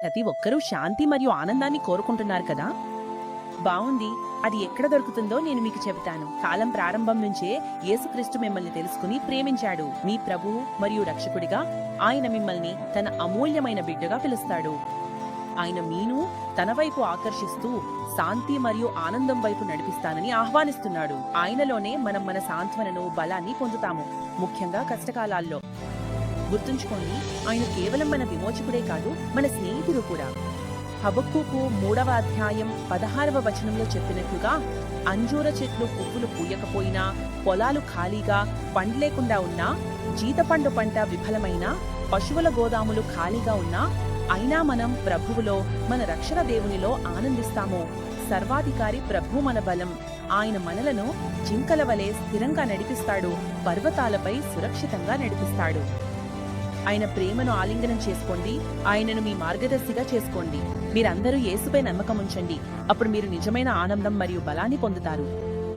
ప్రతి ఒక్కరూ శాంతి మరియు ఆనందాన్ని కోరుకుంటున్నారు కదా. బావుంది. అది ఎక్కడ దొరుకుతుందో నేను మీకు చెబుతాను. కాలం ప్రారంభం నుంచే యేసుక్రీస్తు మిమ్మల్ని తెలుసుకుని ప్రేమించాడు. మీ ప్రభువు మరియు రక్షకుడిగా ఆయన మిమ్మల్ని తన అమూల్యమైన బిడ్డగా పిలుస్తాడు. ఆయన మీను తన వైపు ఆకర్షిస్తూ శాంతి మరియు ఆనందం వైపు నడిపిస్తానని ఆహ్వానిస్తున్నాడు. ఆయనలోనే మనం మన సాంత్వనను, బలాన్ని పొందుతాము, ముఖ్యంగా కష్టకాలాల్లో. గుర్తుంచుకోండి, ఆయన కేవలం మన విమోచకుడే కాదు, మన స్నేహితుడు కూడా. హబక్కూకు 3వ అధ్యాయం 16వ వచనంలో చెప్పినట్లుగా, అంజూర చెట్లు పువ్వులు పూయకపోయినా, పొలాలు ఖాళీగా పండ్లేకుండా ఉన్నా, జీతపండు పంట విఫలమైనా, పశువుల గోదాములు ఖాళీగా ఉన్నా, అయినా మనం ప్రభువులో, మన రక్షణ దేవునిలో ఆనందిస్తాము. సర్వాధికారి ప్రభు మన బలం. ఆయన మనలను జింకల వలె స్థిరంగా నడిపిస్తాడు, పర్వతాలపై సురక్షితంగా నడిపిస్తాడు. ఆయన ప్రేమను ఆలింగనం చేసుకోండి, ఆయనను మీ మార్గదర్శిగా చేసుకోండి. మీరందరూ యేసుపై నమ్మకం ఉంచండి, అప్పుడు మీరు నిజమైన ఆనందం మరియు బలాన్ని పొందుతారు.